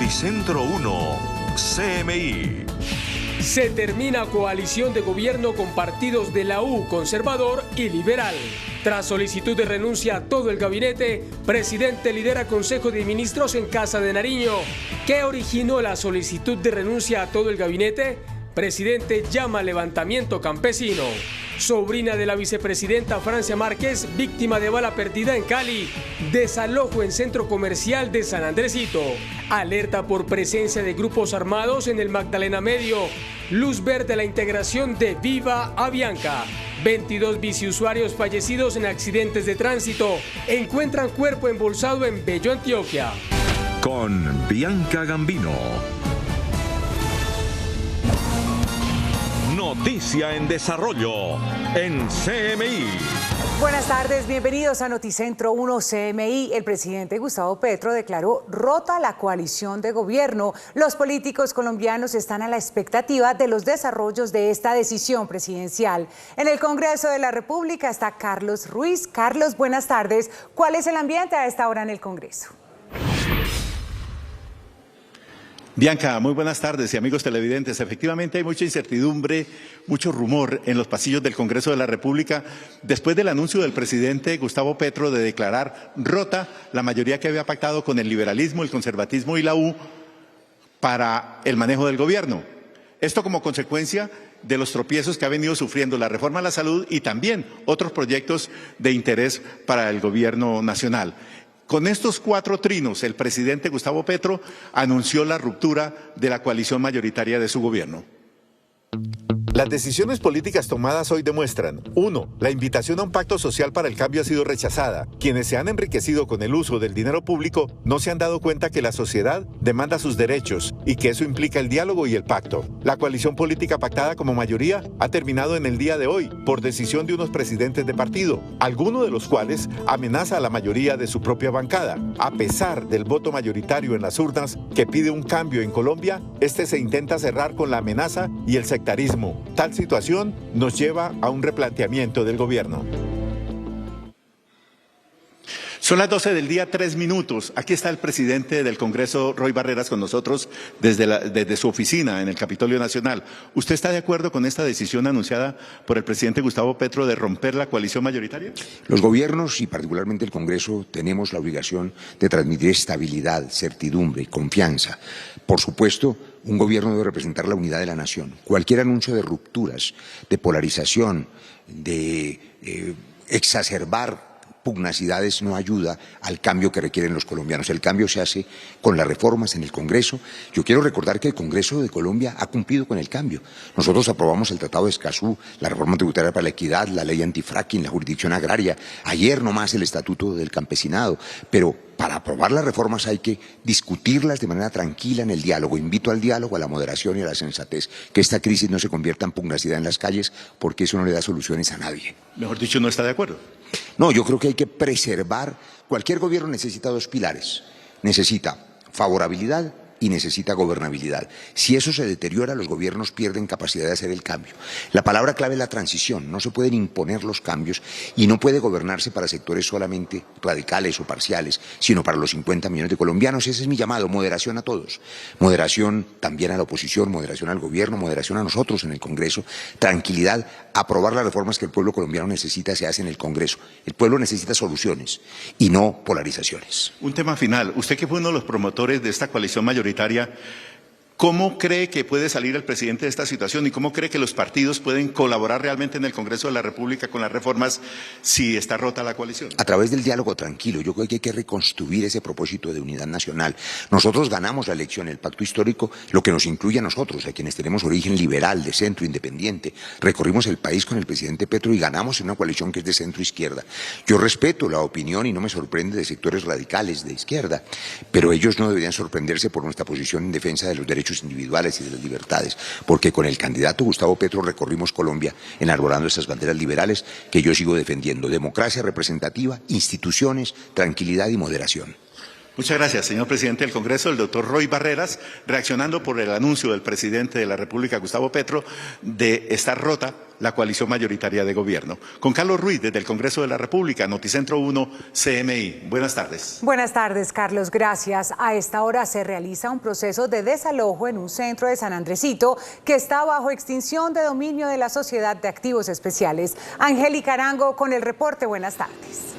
Noticentro 1, CMI. Se termina coalición de gobierno con partidos de la U, conservador y liberal. Tras solicitud de renuncia a todo el gabinete, presidente lidera Consejo de Ministros en Casa de Nariño. ¿Qué originó la solicitud de renuncia a todo el gabinete? Presidente llama levantamiento campesino. Sobrina de la vicepresidenta Francia Márquez, víctima de bala perdida en Cali. Desalojo en centro comercial de San Andresito. Alerta por presencia de grupos armados en el Magdalena Medio. Luz verde a la integración de Viva Avianca. 22 biciusuarios fallecidos en accidentes de tránsito. Encuentran cuerpo embolsado en Bello, Antioquia. Con Bianca Gambino. Noticia en desarrollo en CMI. Buenas tardes, bienvenidos a Noticentro 1 CMI. El presidente Gustavo Petro declaró rota la coalición de gobierno. Los políticos colombianos están a la expectativa de los desarrollos de esta decisión presidencial. En el Congreso de la República está Carlos Ruiz. Carlos, buenas tardes. ¿Cuál es el ambiente a esta hora en el Congreso? Bianca, muy buenas tardes y amigos televidentes. Efectivamente hay mucha incertidumbre, mucho rumor en los pasillos del Congreso de la República después del anuncio del presidente Gustavo Petro de declarar rota la mayoría que había pactado con el liberalismo, el conservatismo y la U para el manejo del gobierno. Esto como consecuencia de los tropiezos que ha venido sufriendo la reforma a la salud y también otros proyectos de interés para el gobierno nacional. Con estos 4 trinos, el presidente Gustavo Petro anunció la ruptura de la coalición mayoritaria de su gobierno. Las decisiones políticas tomadas hoy demuestran: 1. La invitación a un pacto social para el cambio ha sido rechazada. Quienes se han enriquecido con el uso del dinero público no se han dado cuenta que la sociedad demanda sus derechos y que eso implica el diálogo y el pacto. La coalición política pactada como mayoría ha terminado en el día de hoy por decisión de unos presidentes de partido, alguno de los cuales amenaza a la mayoría de su propia bancada. A pesar del voto mayoritario en las urnas que pide un cambio en Colombia, este se intenta cerrar con la amenaza y el sectarismo. Tal situación nos lleva a un replanteamiento del gobierno. Son las 12 del día, 3 minutos. Aquí está el presidente del Congreso, Roy Barreras, con nosotros desde su oficina en el Capitolio Nacional. ¿Usted está de acuerdo con esta decisión anunciada por el presidente Gustavo Petro de romper la coalición mayoritaria? Los gobiernos y particularmente el Congreso tenemos la obligación de transmitir estabilidad, certidumbre, confianza. Por supuesto, un gobierno debe representar la unidad de la nación. Cualquier anuncio de rupturas, de polarización, de exacerbar pugnacidades no ayuda al cambio que requieren los colombianos. El cambio se hace con las reformas en el Congreso. Yo quiero recordar que el Congreso de Colombia ha cumplido con el cambio. Nosotros aprobamos el Tratado de Escazú, la reforma tributaria para la equidad, la ley antifracking, la jurisdicción agraria, ayer nomás el Estatuto del Campesinado, pero para aprobar las reformas hay que discutirlas de manera tranquila en el diálogo. Invito al diálogo, a la moderación y a la sensatez. Que esta crisis no se convierta en pugnacidad en las calles, porque eso no le da soluciones a nadie. Mejor dicho, ¿no está de acuerdo? No, yo creo que hay que preservar. Cualquier gobierno necesita 2 pilares. Necesita favorabilidad y necesita gobernabilidad. Si eso se deteriora, los gobiernos pierden capacidad de hacer el cambio. La palabra clave es la transición. No se pueden imponer los cambios y no puede gobernarse para sectores solamente radicales o parciales, sino para los 50 millones de colombianos. Ese es mi llamado: moderación a todos. Moderación también a la oposición, moderación al gobierno, moderación a nosotros en el Congreso, tranquilidad. Aprobar las reformas que el pueblo colombiano necesita se hace en el Congreso. El pueblo necesita soluciones y no polarizaciones. Un tema final. Usted, que fue uno de los promotores de esta coalición mayoritaria, ¿cómo cree que puede salir el presidente de esta situación y cómo cree que los partidos pueden colaborar realmente en el Congreso de la República con las reformas si está rota la coalición? A través del diálogo tranquilo. Yo creo que hay que reconstruir ese propósito de unidad nacional. Nosotros ganamos la elección, el pacto histórico, lo que nos incluye a nosotros, a quienes tenemos origen liberal, de centro, independiente. Recorrimos el país con el presidente Petro y ganamos en una coalición que es de centro-izquierda. Yo respeto la opinión y no me sorprende de sectores radicales de izquierda, pero ellos no deberían sorprenderse por nuestra posición en defensa de los derechos individuales y de las libertades, porque con el candidato Gustavo Petro recorrimos Colombia enarbolando estas banderas liberales que yo sigo defendiendo: democracia representativa, instituciones, tranquilidad y moderación. Muchas gracias, señor presidente del Congreso, el doctor Roy Barreras, reaccionando por el anuncio del presidente de la República, Gustavo Petro, de estar rota la coalición mayoritaria de gobierno. Con Carlos Ruiz, desde el Congreso de la República, Noticentro 1, CMI. Buenas tardes. Buenas tardes, Carlos, gracias. A esta hora se realiza un proceso de desalojo en un centro de San Andresito que está bajo extinción de dominio de la Sociedad de Activos Especiales. Angélica Arango con el reporte. Buenas tardes.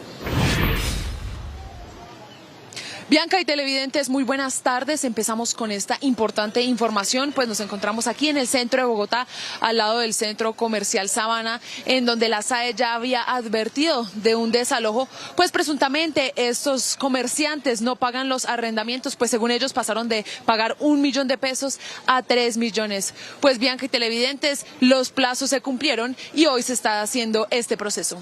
Bianca y televidentes, muy buenas tardes. Empezamos con esta importante información, pues nos encontramos aquí en el centro de Bogotá, al lado del centro comercial Sabana, en donde la SAE ya había advertido de un desalojo, pues presuntamente estos comerciantes no pagan los arrendamientos, pues según ellos pasaron de pagar 1 millón de pesos a 3 millones. Pues Bianca y televidentes, los plazos se cumplieron y hoy se está haciendo este proceso.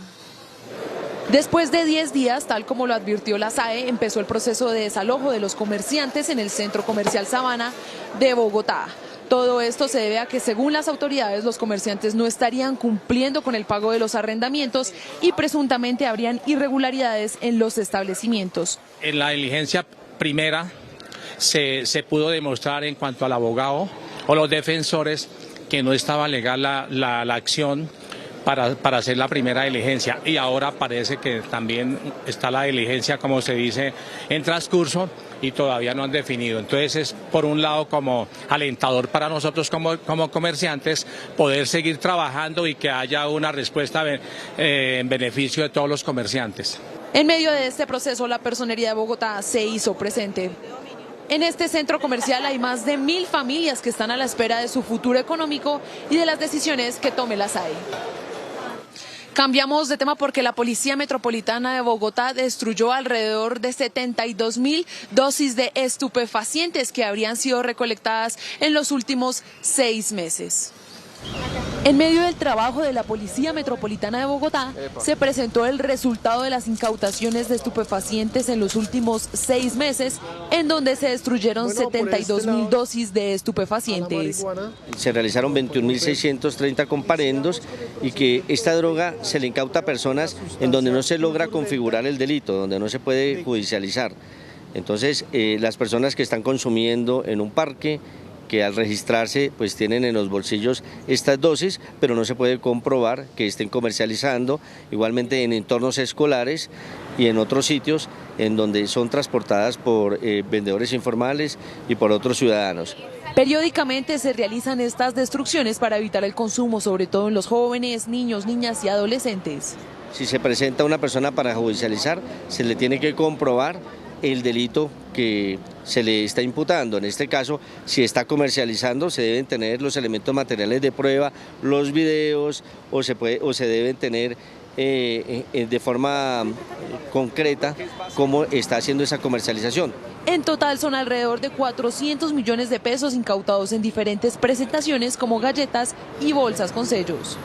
Después de 10 días, tal como lo advirtió la SAE, empezó el proceso de desalojo de los comerciantes en el centro comercial Sabana de Bogotá. Todo esto se debe a que, según las autoridades, los comerciantes no estarían cumpliendo con el pago de los arrendamientos y presuntamente habrían irregularidades en los establecimientos. En la diligencia primera se pudo demostrar en cuanto al abogado o los defensores que no estaba legal la acción para hacer la primera diligencia, y ahora parece que también está la diligencia, como se dice, en transcurso y todavía no han definido. Entonces es por un lado como alentador para nosotros como comerciantes poder seguir trabajando y que haya una respuesta en beneficio de todos los comerciantes. En medio de este proceso, la Personería de Bogotá se hizo presente. En este centro comercial hay más de 1000 familias que están a la espera de su futuro económico y de las decisiones que tome la SAE. Cambiamos de tema porque la Policía Metropolitana de Bogotá destruyó alrededor de 72.000 dosis de estupefacientes que habrían sido recolectadas en los últimos 6 meses. En medio del trabajo de la Policía Metropolitana de Bogotá, se presentó el resultado de las incautaciones de estupefacientes en los últimos 6 meses, en donde se destruyeron 72.000 dosis de estupefacientes. Se realizaron 21.630 comparendos y que esta droga se le incauta a personas en donde no se logra configurar el delito, donde no se puede judicializar. Entonces, las personas que están consumiendo en un parque, que al registrarse pues tienen en los bolsillos estas dosis, pero no se puede comprobar que estén comercializando, igualmente en entornos escolares y en otros sitios en donde son transportadas por vendedores informales y por otros ciudadanos. Periódicamente se realizan estas destrucciones para evitar el consumo, sobre todo en los jóvenes, niños, niñas y adolescentes. Si se presenta una persona para judicializar, se le tiene que comprobar el delito que se le está imputando. En este caso, si está comercializando, se deben tener los elementos materiales de prueba, los videos, o se deben tener de forma concreta cómo está haciendo esa comercialización. En total son alrededor de 400 millones de pesos incautados en diferentes presentaciones como galletas y bolsas con sellos.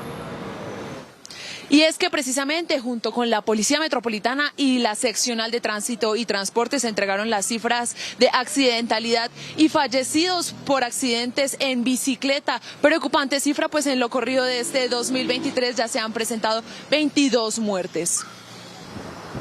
Y es que precisamente junto con la Policía Metropolitana y la Seccional de Tránsito y Transporte se entregaron las cifras de accidentalidad y fallecidos por accidentes en bicicleta. Preocupante cifra, pues en lo corrido de este 2023 ya se han presentado 22 muertes.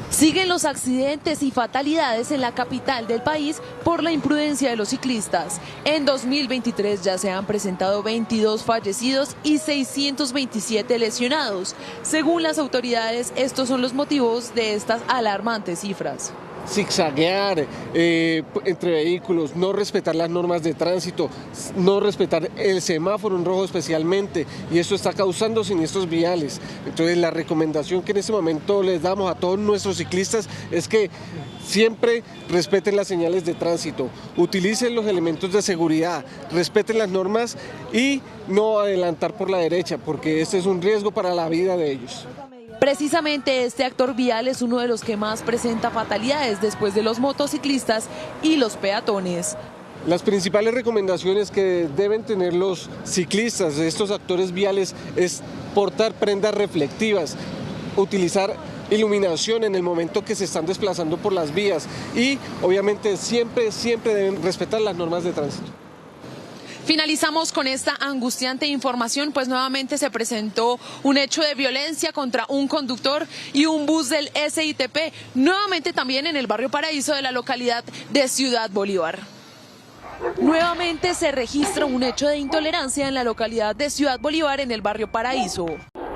Siguen los accidentes y fatalidades en la capital del país por la imprudencia de los ciclistas. En 2023 ya se han presentado 22 fallecidos y 627 lesionados. Según las autoridades, estos son los motivos de estas alarmantes cifras. Zigzaguear entre vehículos, no respetar las normas de tránsito, no respetar el semáforo en rojo especialmente, y esto está causando siniestros viales. Entonces la recomendación que en este momento les damos a todos nuestros ciclistas es que siempre respeten las señales de tránsito, utilicen los elementos de seguridad, respeten las normas y no adelantar por la derecha, porque este es un riesgo para la vida de ellos. Precisamente este actor vial es uno de los que más presenta fatalidades después de los motociclistas y los peatones. Las principales recomendaciones que deben tener los ciclistas de estos actores viales es portar prendas reflectivas, utilizar iluminación en el momento que se están desplazando por las vías y obviamente siempre deben respetar las normas de tránsito. Finalizamos con esta angustiante información, pues nuevamente se presentó un hecho de violencia contra un conductor y un bus del SITP, nuevamente también en el barrio Paraíso de la localidad de Ciudad Bolívar. Nuevamente se registra un hecho de intolerancia en la localidad de Ciudad Bolívar en el barrio Paraíso.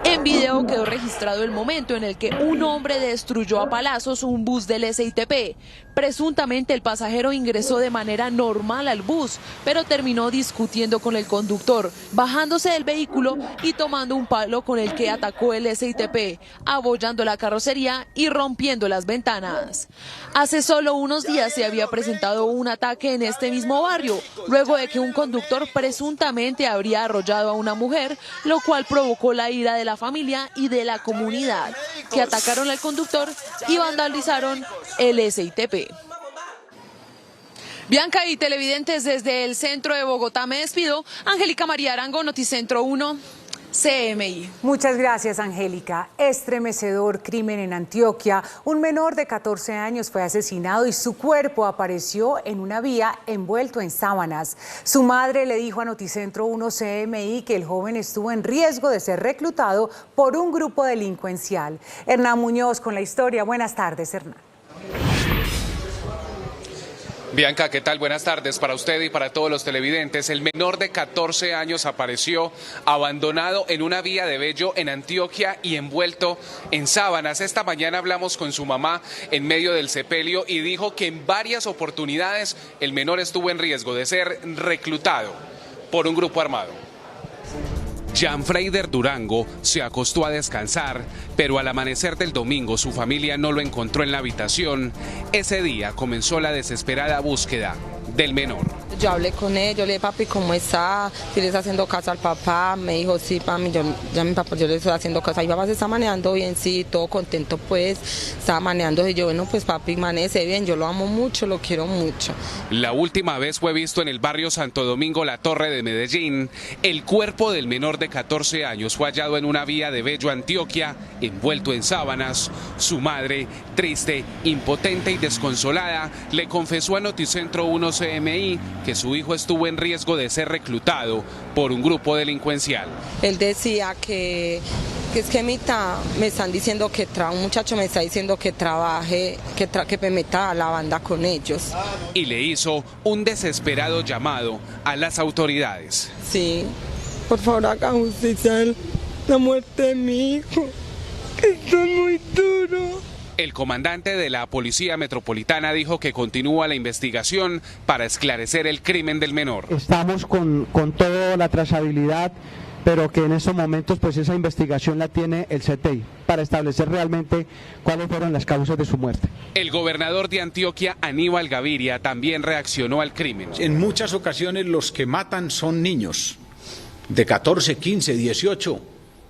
En video quedó registrado el momento en el que un hombre destruyó a palazos un bus del SITP. Presuntamente el pasajero ingresó de manera normal al bus, pero terminó discutiendo con el conductor, bajándose del vehículo y tomando un palo con el que atacó el SITP, abollando la carrocería y rompiendo las ventanas. Hace solo unos días se había presentado un ataque en este mismo barrio, luego de que un conductor presuntamente habría arrollado a una mujer, lo cual provocó la ira de la familia y de la comunidad, que atacaron al conductor y vandalizaron el SITP. Bianca y televidentes, desde el centro de Bogotá me despido. Angélica María Arango, Noticentro 1, CMI. Muchas gracias, Angélica. Estremecedor crimen en Antioquia. Un menor de 14 años fue asesinado y su cuerpo apareció en una vía envuelto en sábanas. Su madre le dijo a Noticentro 1 CMI que el joven estuvo en riesgo de ser reclutado por un grupo delincuencial. Hernán Muñoz con la historia. Buenas tardes, Hernán. Bianca, ¿qué tal? Buenas tardes para usted y para todos los televidentes. El menor de 14 años apareció abandonado en una vía de Bello en Antioquia y envuelto en sábanas. Esta mañana hablamos con su mamá en medio del sepelio y dijo que en varias oportunidades el menor estuvo en riesgo de ser reclutado por un grupo armado. Janfreider Durango se acostó a descansar, pero al amanecer del domingo su familia no lo encontró en la habitación. Ese día comenzó la desesperada búsqueda del menor. Yo hablé con él, yo le dije, papi, ¿cómo está? Si le está haciendo caso al papá. Me dijo, sí, papi, yo le estoy haciendo caso. Mi papá se está manejando bien, sí, todo contento, pues, estaba manejando. Y yo, bueno, pues, papi, maneje bien, yo lo amo mucho, lo quiero mucho. La última vez fue visto en el barrio Santo Domingo, La Torre de Medellín. El cuerpo del menor de 14 años fue hallado en una vía de Bello, Antioquia, envuelto en sábanas. Su madre, triste, impotente y desconsolada, le confesó a Noticentro 1 CMI que su hijo estuvo en riesgo de ser reclutado por un grupo delincuencial. Él decía que es que me están diciendo que un muchacho me está diciendo que trabaje, que me meta a la banda con ellos. Y le hizo un desesperado llamado a las autoridades. Sí, por favor haga justicia en la muerte de mi hijo, que está muy duro. El comandante de la Policía Metropolitana dijo que continúa la investigación para esclarecer el crimen del menor. Estamos con toda la trazabilidad, pero que en estos momentos pues esa investigación la tiene el CTI para establecer realmente cuáles fueron las causas de su muerte. El gobernador de Antioquia, Aníbal Gaviria, también reaccionó al crimen. En muchas ocasiones los que matan son niños de 14, 15, 18,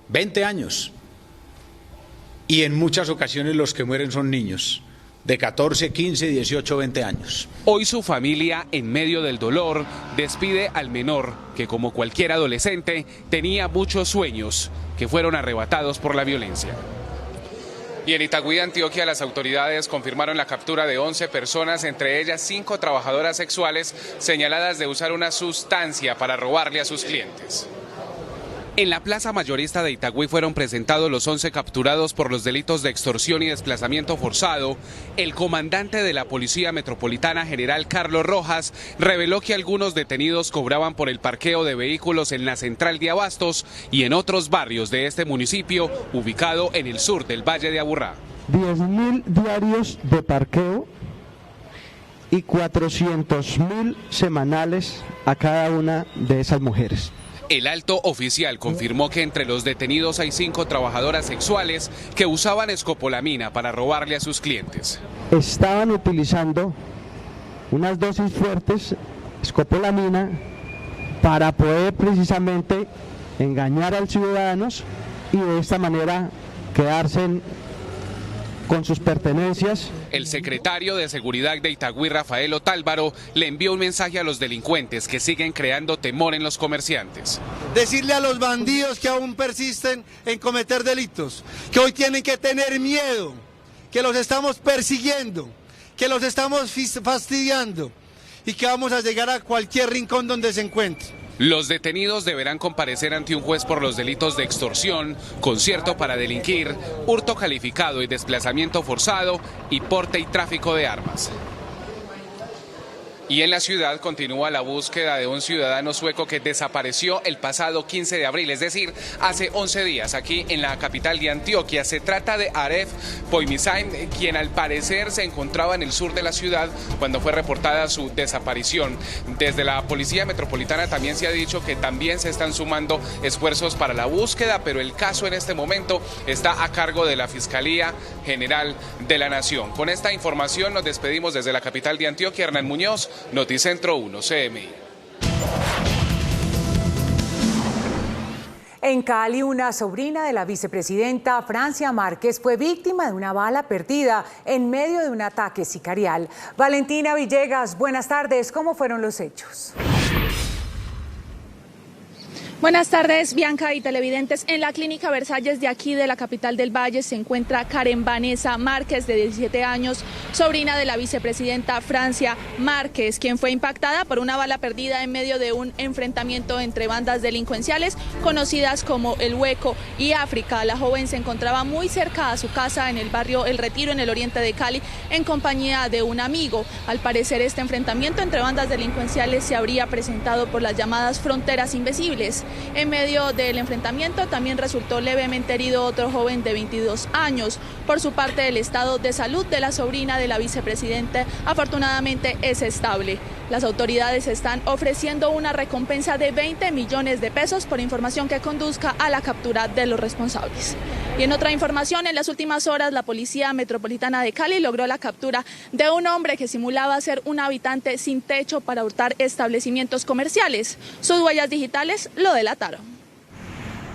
20 años. Y en muchas ocasiones los que mueren son niños de 14, 15, 18, 20 años. Hoy su familia, en medio del dolor, despide al menor que, como cualquier adolescente, tenía muchos sueños que fueron arrebatados por la violencia. Y en Itagüí, Antioquia, las autoridades confirmaron la captura de 11 personas, entre ellas 5 trabajadoras sexuales señaladas de usar una sustancia para robarle a sus clientes. En la plaza mayorista de Itagüí fueron presentados los 11 capturados por los delitos de extorsión y desplazamiento forzado. El comandante de la Policía Metropolitana, general Carlos Rojas, reveló que algunos detenidos cobraban por el parqueo de vehículos en la central de Abastos y en otros barrios de este municipio, ubicado en el sur del Valle de Aburrá. 10.000 diarios de parqueo y 400.000 semanales a cada una de esas mujeres. El alto oficial confirmó que entre los detenidos hay 5 trabajadoras sexuales que usaban escopolamina para robarle a sus clientes. Estaban utilizando unas dosis fuertes, escopolamina, para poder precisamente engañar a los ciudadanos y de esta manera quedarse con sus pertenencias. El secretario de Seguridad de Itagüí, Rafael Otálvaro, le envió un mensaje a los delincuentes que siguen creando temor en los comerciantes. Decirle a los bandidos que aún persisten en cometer delitos, que hoy tienen que tener miedo, que los estamos persiguiendo, que los estamos fastidiando y que vamos a llegar a cualquier rincón donde se encuentren. Los detenidos deberán comparecer ante un juez por los delitos de extorsión, concierto para delinquir, hurto calificado y desplazamiento forzado y porte y tráfico de armas. Y en la ciudad continúa la búsqueda de un ciudadano sueco que desapareció el pasado 15 de abril, es decir, hace 11 días, aquí en la capital de Antioquia. Se trata de Aref Poimisain, quien al parecer se encontraba en el sur de la ciudad cuando fue reportada su desaparición. Desde la Policía Metropolitana también se ha dicho que también se están sumando esfuerzos para la búsqueda, pero el caso en este momento está a cargo de la Fiscalía General de la Nación. Con esta información nos despedimos desde la capital de Antioquia. Hernán Muñoz, Noticentro 1 CMI. En Cali, una sobrina de la vicepresidenta Francia Márquez fue víctima de una bala perdida en medio de un ataque sicarial. Valentina Villegas, buenas tardes. ¿Cómo fueron los hechos? Buenas tardes, Bianca y televidentes. En la clínica Versalles de aquí de la capital del Valle se encuentra Karen Vanessa Márquez, de 17 años, sobrina de la vicepresidenta Francia Márquez, quien fue impactada por una bala perdida en medio de un enfrentamiento entre bandas delincuenciales conocidas como El Hueco y África. La joven se encontraba muy cerca a su casa en el barrio El Retiro, en el oriente de Cali, en compañía de un amigo. Al parecer, este enfrentamiento entre bandas delincuenciales se habría presentado por las llamadas fronteras invisibles. En medio del enfrentamiento también resultó levemente herido otro joven de 22 años. Por su parte, el estado de salud de la sobrina de la vicepresidenta afortunadamente es estable. Las autoridades están ofreciendo una recompensa de 20 millones de pesos por información que conduzca a la captura de los responsables. Y en otra información, en las últimas horas, la Policía Metropolitana de Cali logró la captura de un hombre que simulaba ser un habitante sin techo para hurtar establecimientos comerciales. Sus huellas digitales lo delataron.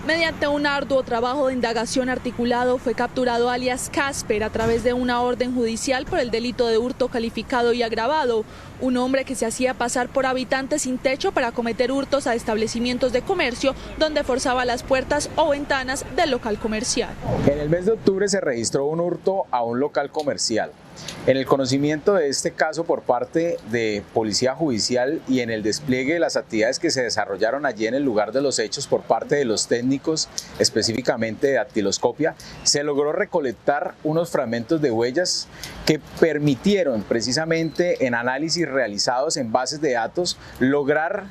Mediante un arduo trabajo de indagación articulado, fue capturado alias Casper a través de una orden judicial por el delito de hurto calificado y agravado. Un hombre que se hacía pasar por habitante sin techo para cometer hurtos a establecimientos de comercio donde forzaba las puertas o ventanas del local comercial. En el mes de octubre se registró un hurto a un local comercial. En el conocimiento de este caso por parte de Policía Judicial y en el despliegue de las actividades que se desarrollaron allí en el lugar de los hechos por parte de los técnicos, específicamente de dactiloscopia, se logró recolectar unos fragmentos de huellas que permitieron precisamente en análisis realizados en bases de datos lograr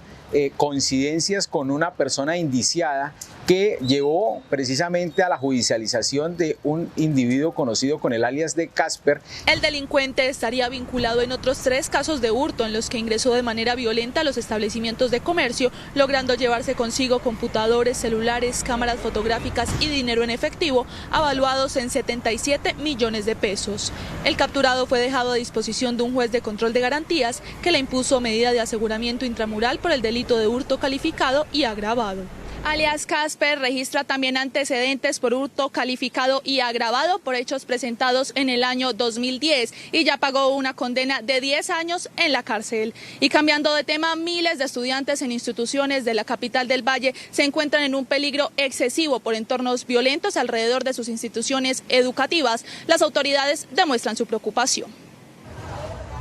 coincidencias con una persona indiciada que llevó precisamente a la judicialización de un individuo conocido con el alias de Casper. El delincuente estaría vinculado en otros 3 casos de hurto en los que ingresó de manera violenta a los establecimientos de comercio, logrando llevarse consigo computadores, celulares, cámaras fotográficas y dinero en efectivo, avaluados en 77 millones de pesos. El capturado fue dejado a disposición de un juez de control de garantías que le impuso medida de aseguramiento intramural por el delito de hurto calificado y agravado. Alias Casper registra también antecedentes por hurto calificado y agravado por hechos presentados en el año 2010 y ya pagó una condena de 10 años en la cárcel. Y cambiando de tema, miles de estudiantes en instituciones de la capital del Valle se encuentran en un peligro excesivo por entornos violentos alrededor de sus instituciones educativas. Las autoridades demuestran su preocupación.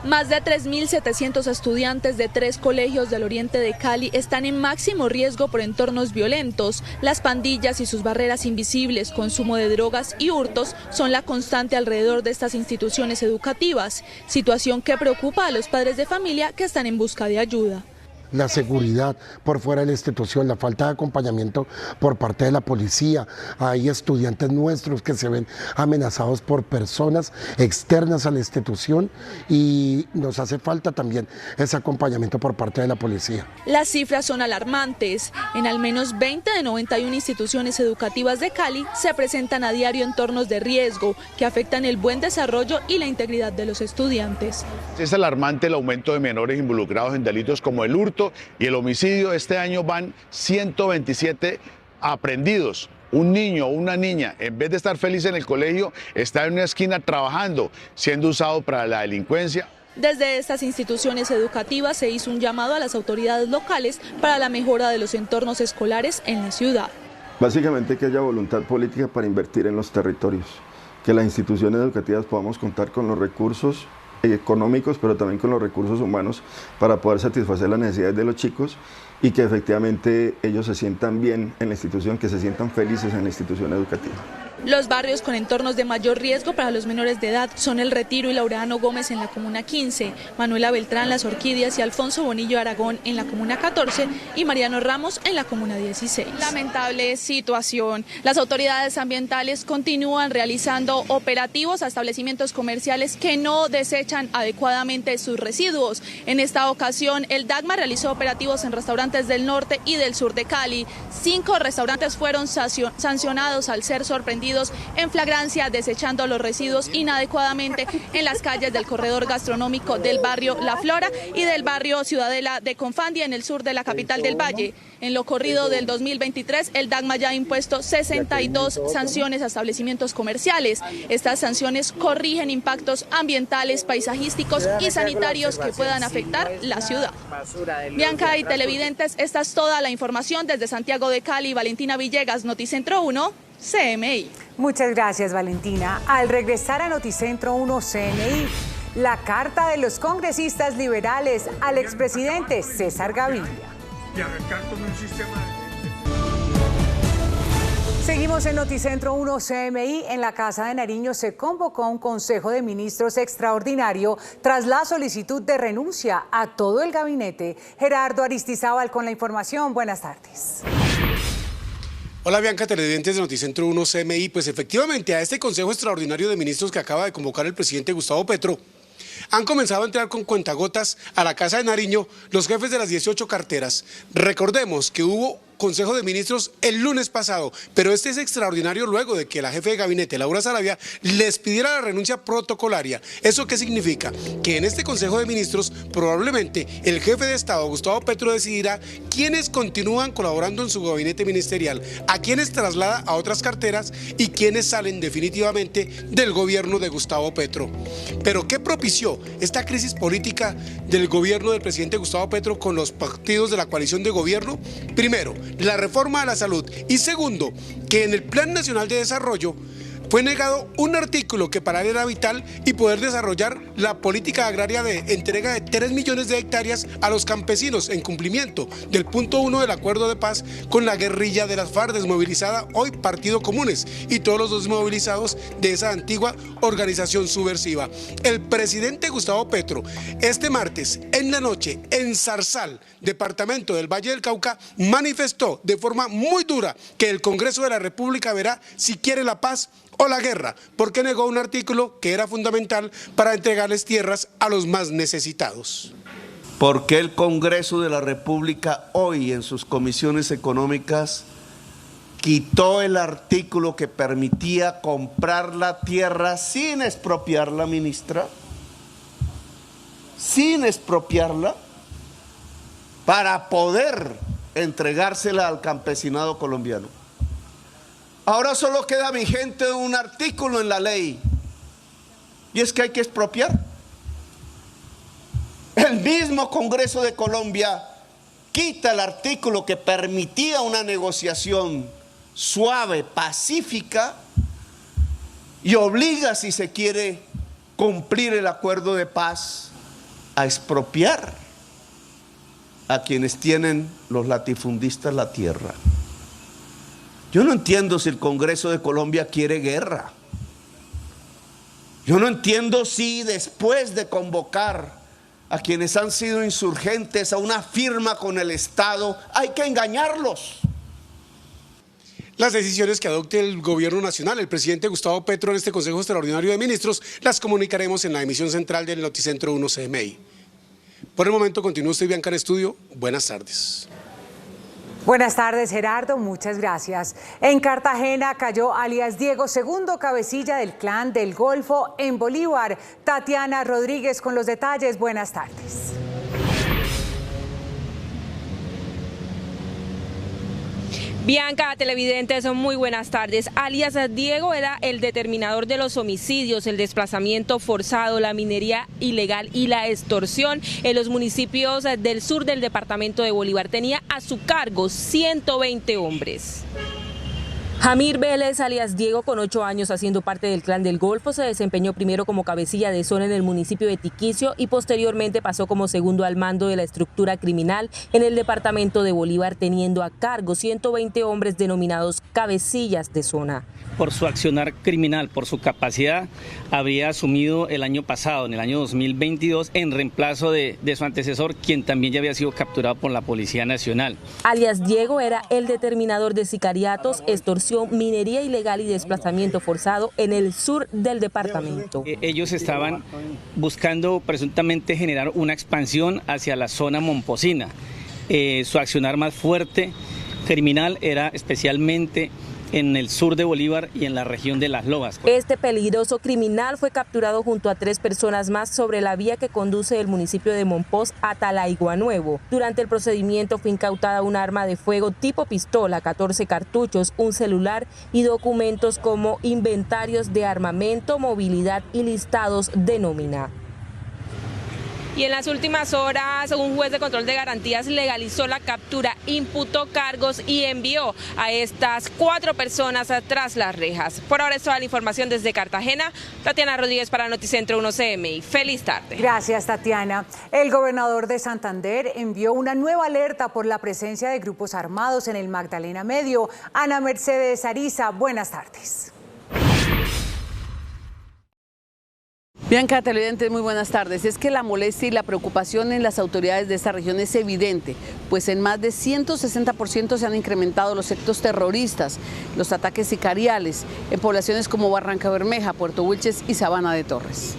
Más de 3.700 estudiantes de 3 colegios del oriente de Cali están en máximo riesgo por entornos violentos. Las pandillas y sus barreras invisibles, consumo de drogas y hurtos son la constante alrededor de estas instituciones educativas, situación que preocupa a los padres de familia que están en busca de ayuda. La seguridad por fuera de la institución, la falta de acompañamiento por parte de la policía. Hay estudiantes nuestros que se ven amenazados por personas externas a la institución y nos hace falta también ese acompañamiento por parte de la policía. Las cifras son alarmantes. En al menos 20 de 91 instituciones educativas de Cali se presentan a diario entornos de riesgo que afectan el buen desarrollo y la integridad de los estudiantes. Es alarmante el aumento de menores involucrados en delitos como el hurto y el homicidio. Este año van 127 aprehendidos. Un niño o una niña, en vez de estar feliz en el colegio, está en una esquina trabajando, siendo usado para la delincuencia. Desde estas instituciones educativas se hizo un llamado a las autoridades locales para la mejora de los entornos escolares en la ciudad. Básicamente que haya voluntad política para invertir en los territorios, que las instituciones educativas podamos contar con los recursos económicos, pero también con los recursos humanos para poder satisfacer las necesidades de los chicos y que efectivamente ellos se sientan bien en la institución, que se sientan felices en la institución educativa. Los barrios con entornos de mayor riesgo para los menores de edad son El Retiro y Laureano Gómez en la Comuna 15, Manuela Beltrán, Las Orquídeas y Alfonso Bonillo Aragón en la Comuna 14 y Mariano Ramos en la Comuna 16. Lamentable situación. Las autoridades ambientales continúan realizando operativos a establecimientos comerciales que no desechan adecuadamente sus residuos. En esta ocasión, el DACMA realizó operativos en restaurantes del norte y del sur de Cali. 5 restaurantes fueron sancionados al ser sorprendidos en flagrancia desechando los residuos inadecuadamente en las calles del corredor gastronómico del barrio La Flora y del barrio Ciudadela de Confandia en el sur de la capital del Valle. En lo corrido del 2023, el DACMA ya ha impuesto 62 sanciones a establecimientos comerciales. Estas sanciones corrigen impactos ambientales, paisajísticos y sanitarios que puedan afectar la ciudad. Bianca y televidentes, esta es toda la información desde Santiago de Cali. Valentina Villegas, Noticentro 1. CMI. Muchas gracias, Valentina. Al regresar a Noticentro 1 CMI, la carta de los congresistas liberales al expresidente César Gaviria. Y arrancar con un sistema. Seguimos en Noticentro 1 CMI. En la Casa de Nariño se convocó un Consejo de Ministros extraordinario tras la solicitud de renuncia a todo el gabinete. Gerardo Aristizábal con la información. Buenas tardes. Hola Bianca, televidentes de Noticentro 1 CMI. Pues efectivamente a este Consejo Extraordinario de Ministros que acaba de convocar el presidente Gustavo Petro, han comenzado a entrar con cuentagotas a la Casa de Nariño los jefes de las 18 carteras. Recordemos que hubo Consejo de Ministros el lunes pasado, pero este es extraordinario luego de que la jefe de gabinete, Laura Sarabia, les pidiera la renuncia protocolaria. ¿Eso qué significa? Que en este Consejo de Ministros probablemente el jefe de Estado, Gustavo Petro, decidirá quiénes continúan colaborando en su gabinete ministerial, a quiénes traslada a otras carteras y quiénes salen definitivamente del gobierno de Gustavo Petro. Pero ¿qué propició esta crisis política del gobierno del presidente Gustavo Petro con los partidos de la coalición de gobierno? Primero, la reforma a la salud y segundo, que en el Plan Nacional de Desarrollo fue negado un artículo que para él era vital y poder desarrollar la política agraria de entrega de 3 millones de hectáreas a los campesinos en cumplimiento del punto 1 del acuerdo de paz con la guerrilla de las FARC desmovilizada, hoy Partido Comunes, y todos los desmovilizados de esa antigua organización subversiva. El presidente Gustavo Petro este martes en la noche en Zarzal, departamento del Valle del Cauca, manifestó de forma muy dura que el Congreso de la República verá si quiere la paz o la guerra, porque negó un artículo que era fundamental para entregarles tierras a los más necesitados. ¿Por qué el Congreso de la República hoy en sus comisiones económicas quitó el artículo que permitía comprar la tierra sin expropiarla, ministra? Sin expropiarla, para poder entregársela al campesinado colombiano. Ahora solo queda vigente un artículo en la ley, y es que hay que expropiar. El mismo Congreso de Colombia quita el artículo que permitía una negociación suave, pacífica, y obliga, si se quiere cumplir el acuerdo de paz, a expropiar a quienes tienen los latifundistas la tierra. Yo no entiendo si el Congreso de Colombia quiere guerra. Yo no entiendo si después de convocar a quienes han sido insurgentes a una firma con el Estado, hay que engañarlos. Las decisiones que adopte el gobierno nacional, el presidente Gustavo Petro en este Consejo Extraordinario de Ministros, las comunicaremos en la emisión central del Noticentro 1 CMI. Por el momento continúa usted, Bianca, en estudio. Buenas tardes. Buenas tardes, Gerardo, muchas gracias. En Cartagena cayó alias Diego, segundo cabecilla del Clan del Golfo en Bolívar. Tatiana Rodríguez con los detalles. Buenas tardes. Bianca, televidentes, muy buenas tardes. Alias Diego era el determinador de los homicidios, el desplazamiento forzado, la minería ilegal y la extorsión en los municipios del sur del departamento de Bolívar. Tenía a su cargo 120 hombres. Jamir Vélez, alias Diego, con 8 años haciendo parte del Clan del Golfo, se desempeñó primero como cabecilla de zona en el municipio de Tiquicio y posteriormente pasó como segundo al mando de la estructura criminal en el departamento de Bolívar, teniendo a cargo 120 hombres denominados cabecillas de zona. Por su accionar criminal, por su capacidad, habría asumido el año pasado, en el año 2022, en reemplazo de su antecesor, quien también ya había sido capturado por la Policía Nacional. Alias Diego era el determinador de sicariatos, extorsión, minería ilegal y desplazamiento forzado en el sur del departamento. Ellos estaban buscando presuntamente generar una expansión hacia la zona momposina. Su accionar más fuerte criminal era especialmente en el sur de Bolívar y en la región de Las Loas. Este peligroso criminal fue capturado junto a 3 personas más sobre la vía que conduce del municipio de Mompox a Talaigua Nuevo. Durante el procedimiento fue incautada un arma de fuego tipo pistola, 14 cartuchos, un celular y documentos como inventarios de armamento, movilidad y listados de nómina. Y en las últimas horas, un juez de control de garantías legalizó la captura, imputó cargos y envió a estas 4 personas tras las rejas. Por ahora es toda la información desde Cartagena. Tatiana Rodríguez para Noticentro 1 CMI. Feliz tarde. Gracias, Tatiana. El gobernador de Santander envió una nueva alerta por la presencia de grupos armados en el Magdalena Medio. Ana Mercedes Ariza, buenas tardes. Bianca, televidentes, muy buenas tardes. Es que la molestia y la preocupación en las autoridades de esta región es evidente, pues en más de 160% se han incrementado los actos terroristas, los ataques sicariales en poblaciones como Barranca Bermeja, Puerto Wilches y Sabana de Torres.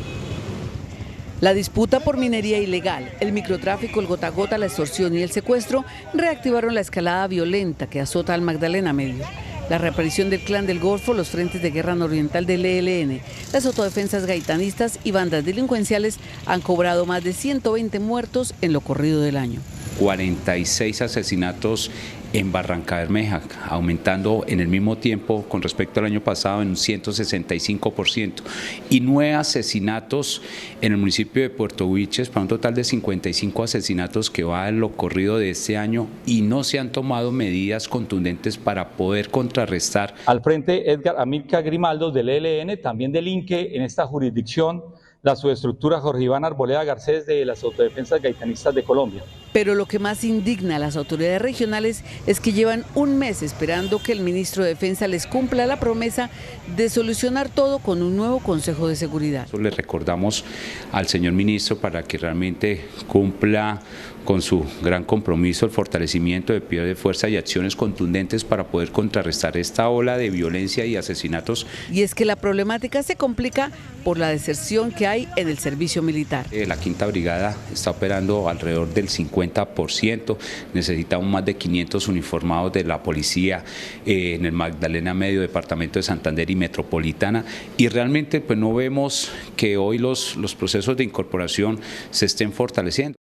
La disputa por minería ilegal, el microtráfico, el gota a gota, la extorsión y el secuestro reactivaron la escalada violenta que azota al Magdalena Medio. La reaparición del Clan del Golfo, los frentes de guerra nororiental del ELN, las autodefensas gaitanistas y bandas delincuenciales han cobrado más de 120 muertos en lo corrido del año. 46 asesinatos en Barranca Bermeja, aumentando en el mismo tiempo con respecto al año pasado en un 165%, y 9 asesinatos en el municipio de Puerto Wilches, para un total de 55 asesinatos que va en lo corrido de este año, y no se han tomado medidas contundentes para poder contrarrestar. Al frente Edgar Amílcar Grimaldo del ELN, también delinque en esta jurisdicción la subestructura Jorge Iván Arboleda Garcés de las Autodefensas Gaitanistas de Colombia. Pero lo que más indigna a las autoridades regionales es que llevan un mes esperando que el ministro de Defensa les cumpla la promesa de solucionar todo con un nuevo Consejo de Seguridad. Le recordamos al señor ministro para que realmente cumpla con su gran compromiso el fortalecimiento de pie de fuerza y acciones contundentes para poder contrarrestar esta ola de violencia y asesinatos. Y es que la problemática se complica por la deserción que hay en el servicio militar. La Quinta Brigada está operando alrededor del 50%, necesitamos más de 500 uniformados de la policía en el Magdalena Medio, departamento de Santander y Metropolitana, y realmente pues no vemos que hoy los procesos de incorporación se estén fortaleciendo.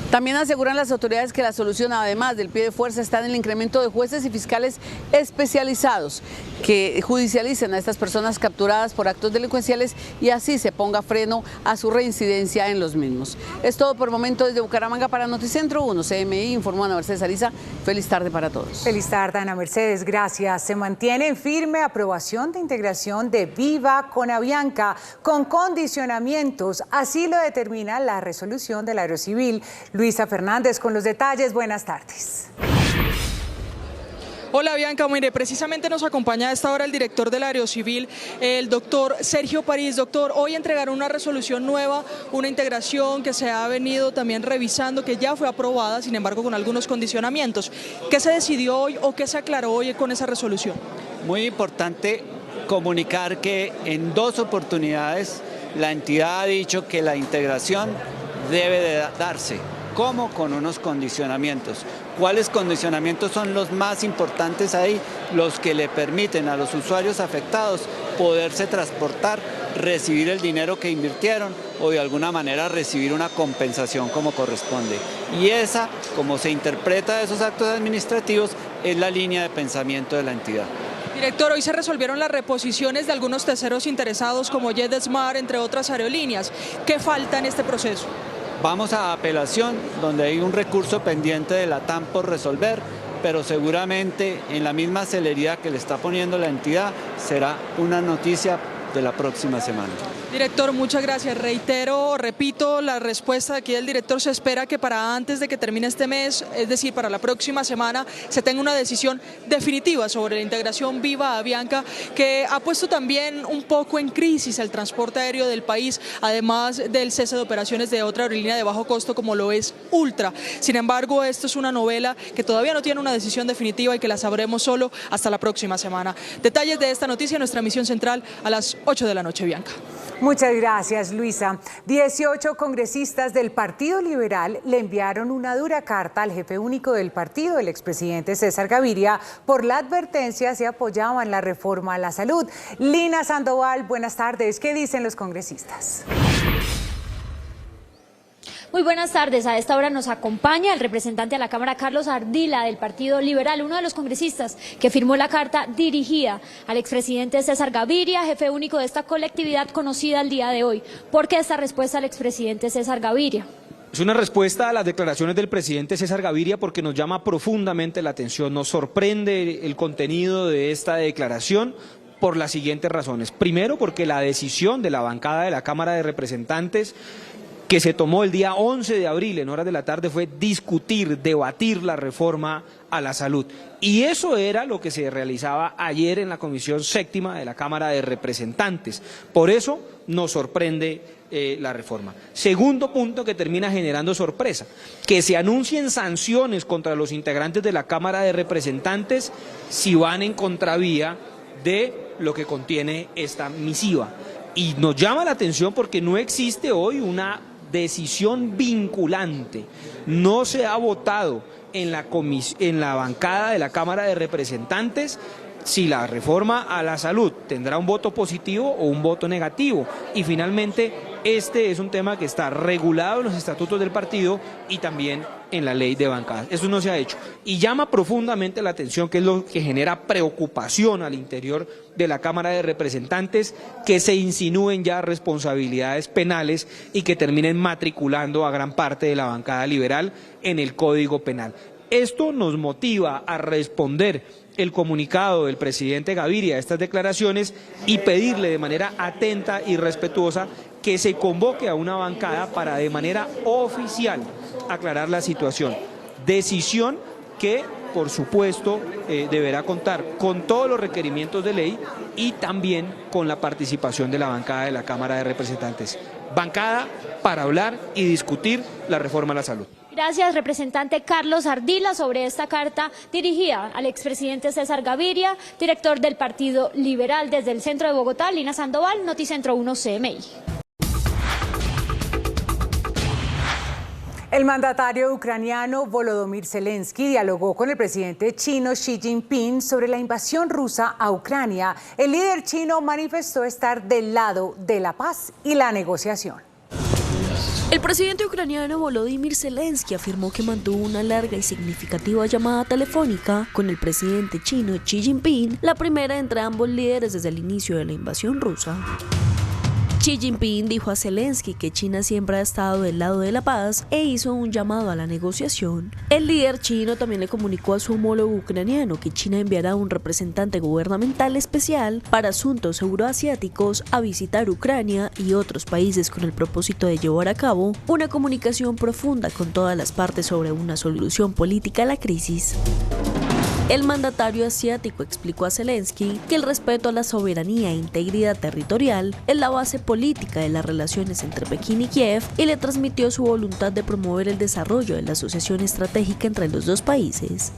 También aseguran las autoridades que la solución, además del pie de fuerza, está en el incremento de jueces y fiscales especializados que judicialicen a estas personas capturadas por actos delincuenciales y así se ponga freno a su reincidencia en los mismos. Es todo por el momento desde Bucaramanga para Noticentro 1 CMI, informó Ana Mercedes Ariza. Feliz tarde para todos. Feliz tarde, Ana Mercedes, gracias. Se mantiene en firme aprobación de integración de Viva con Avianca con condicionamientos. Así lo determina la resolución del Aerocivil. Luisa Fernández con los detalles. Buenas tardes. Hola Bianca, mire, precisamente nos acompaña a esta hora el director del Aerocivil, el doctor Sergio París. Doctor, hoy entregaron una resolución nueva, una integración que se ha venido también revisando, que ya fue aprobada, sin embargo con algunos condicionamientos. ¿Qué se decidió hoy o qué se aclaró hoy con esa resolución? Muy importante comunicar que en 2 oportunidades la entidad ha dicho que la integración debe de darse. ¿Cómo? Con unos condicionamientos. ¿Cuáles condicionamientos son los más importantes ahí? Los que le permiten a los usuarios afectados poderse transportar, recibir el dinero que invirtieron o de alguna manera recibir una compensación como corresponde. Y esa, como se interpreta de esos actos administrativos, es la línea de pensamiento de la entidad. Director, hoy se resolvieron las reposiciones de algunos terceros interesados como JetSmart, entre otras aerolíneas. ¿Qué falta en este proceso? Vamos a apelación, donde hay un recurso pendiente de la TAM por resolver. pero seguramente en la misma celeridad que le está poniendo la entidad será una noticia de la próxima semana. Director, muchas gracias. Repito, la respuesta de aquí del director: se espera que para antes de que termine este mes, es decir, para la próxima semana, se tenga una decisión definitiva sobre la integración Viva Avianca, que ha puesto también un poco en crisis el transporte aéreo del país, además del cese de operaciones de otra aerolínea de bajo costo como lo es Ultra. Sin embargo, esto es una novela que todavía no tiene una decisión definitiva y que la sabremos solo hasta la próxima semana. Detalles de esta noticia en nuestra emisión central a las 8 de la noche, Bianca. Muchas gracias, Luisa. 18 congresistas del Partido Liberal le enviaron una dura carta al jefe único del partido, el expresidente César Gaviria, por la advertencia si apoyaban la reforma a la salud. Lina Sandoval, buenas tardes. ¿Qué dicen los congresistas? Muy buenas tardes. A esta hora nos acompaña el representante a la Cámara, Carlos Ardila, del Partido Liberal, uno de los congresistas que firmó la carta dirigida al expresidente César Gaviria, jefe único de esta colectividad conocida el día de hoy. ¿Por qué esta respuesta al expresidente César Gaviria? Es una respuesta a las declaraciones del presidente César Gaviria porque nos llama profundamente la atención, nos sorprende el contenido de esta declaración por las siguientes razones. Primero, porque la decisión de la bancada de la Cámara de Representantes que se tomó el día 11 de abril en horas de la tarde fue discutir, debatir la reforma a la salud. Y eso era lo que se realizaba ayer en la Comisión Séptima de la Cámara de Representantes. Por eso nos sorprende la reforma. Segundo punto que termina generando sorpresa, que se anuncien sanciones contra los integrantes de la Cámara de Representantes si van en contravía de lo que contiene esta misiva. Y nos llama la atención porque no existe hoy una decisión vinculante. No se ha votado en la bancada de la Cámara de Representantes si la reforma a la salud tendrá un voto positivo o un voto negativo. Y finalmente, este es un tema que está regulado en los estatutos del partido y también en la ley de bancadas. Eso no se ha hecho. Y llama profundamente la atención, que es lo que genera preocupación al interior de la Cámara de Representantes, que se insinúen ya responsabilidades penales y que terminen matriculando a gran parte de la bancada liberal en el Código Penal. Esto nos motiva a responder el comunicado del presidente Gaviria a estas declaraciones y pedirle de manera atenta y respetuosa que se convoque a una bancada para de manera oficial aclarar la situación. Decisión que, por supuesto, deberá contar con todos los requerimientos de ley y también con la participación de la bancada de la Cámara de Representantes. Bancada para hablar y discutir la reforma a la salud. Gracias, representante Carlos Ardila, sobre esta carta dirigida al expresidente César Gaviria, director del Partido Liberal. Desde el centro de Bogotá, Lina Sandoval, Noticentro 1 CMI. El mandatario ucraniano Volodymyr Zelensky dialogó con el presidente chino Xi Jinping sobre la invasión rusa a Ucrania. El líder chino manifestó estar del lado de la paz y la negociación. El presidente ucraniano Volodymyr Zelensky afirmó que mantuvo una larga y significativa llamada telefónica con el presidente chino Xi Jinping, la primera entre ambos líderes desde el inicio de la invasión rusa. Xi Jinping dijo a Zelensky que China siempre ha estado del lado de la paz e hizo un llamado a la negociación. El líder chino también le comunicó a su homólogo ucraniano que China enviará un representante gubernamental especial para asuntos euroasiáticos a visitar Ucrania y otros países con el propósito de llevar a cabo una comunicación profunda con todas las partes sobre una solución política a la crisis. El mandatario asiático explicó a Zelensky que el respeto a la soberanía e integridad territorial es la base política de las relaciones entre Pekín y Kiev y le transmitió su voluntad de promover el desarrollo de la asociación estratégica entre los dos países.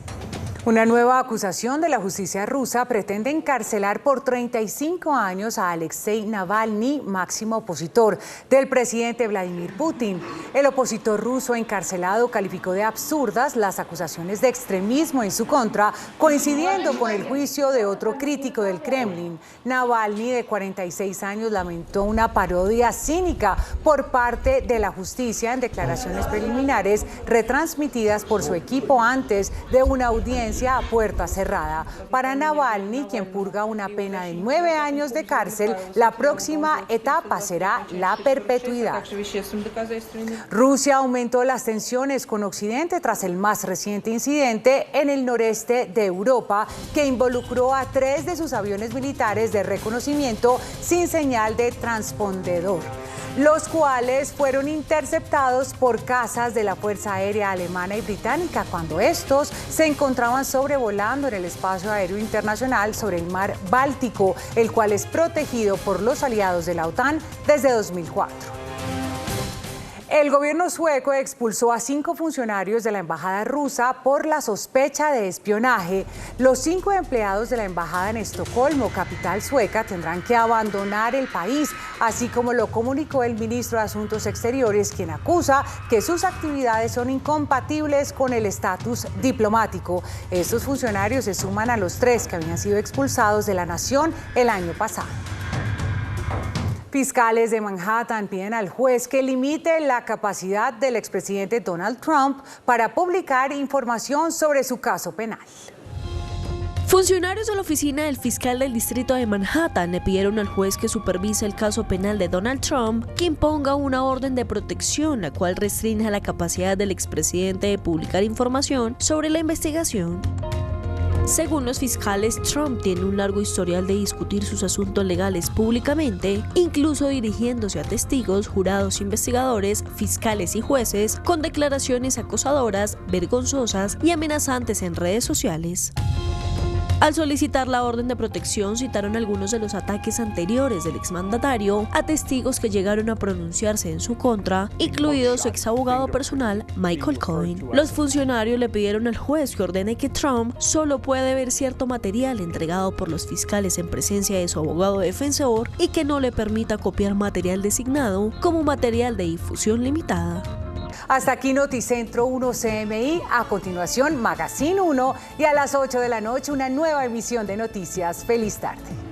Una nueva acusación de la justicia rusa pretende encarcelar por 35 años a Alexei Navalny, máximo opositor del presidente Vladimir Putin. El opositor ruso encarcelado calificó de absurdas las acusaciones de extremismo en su contra, coincidiendo con el juicio de otro crítico del Kremlin. Navalny, de 46 años, lamentó una parodia cínica por parte de la justicia en declaraciones preliminares retransmitidas por su equipo antes de una audiencia audiencia a puerta cerrada. Para Navalny, quien purga una pena de 9 años de cárcel, la próxima etapa será la perpetuidad. Rusia aumentó las tensiones con Occidente tras el más reciente incidente en el noreste de Europa, que involucró a 3 de sus aviones militares de reconocimiento sin señal de transpondedor, los cuales fueron interceptados por cazas de la Fuerza Aérea Alemana y Británica cuando estos se encontraban sobrevolando en el espacio aéreo internacional sobre el mar Báltico, el cual es protegido por los aliados de la OTAN desde 2004. El gobierno sueco expulsó a 5 funcionarios de la embajada rusa por la sospecha de espionaje. Los 5 empleados de la embajada en Estocolmo, capital sueca, tendrán que abandonar el país, así como lo comunicó el ministro de Asuntos Exteriores, quien acusa que sus actividades son incompatibles con el estatus diplomático. Estos funcionarios se suman a los 3 que habían sido expulsados de la nación el año pasado. Fiscales de Manhattan piden al juez que limite la capacidad del expresidente Donald Trump para publicar información sobre su caso penal. Funcionarios de la oficina del fiscal del distrito de Manhattan le pidieron al juez que supervise el caso penal de Donald Trump que imponga una orden de protección, la cual restrinja la capacidad del expresidente de publicar información sobre la investigación. Según los fiscales, Trump tiene un largo historial de discutir sus asuntos legales públicamente, incluso dirigiéndose a testigos, jurados, investigadores, fiscales y jueces, con declaraciones acosadoras, vergonzosas y amenazantes en redes sociales. Al solicitar la orden de protección, citaron algunos de los ataques anteriores del exmandatario a testigos que llegaron a pronunciarse en su contra, incluido su exabogado personal, Michael Cohen. Los funcionarios le pidieron al juez que ordene que Trump solo puede ver cierto material entregado por los fiscales en presencia de su abogado defensor y que no le permita copiar material designado como material de difusión limitada. Hasta aquí Noticentro 1 CMI, a continuación Magazine 1 y a las 8 de la noche una nueva emisión de noticias. Feliz tarde.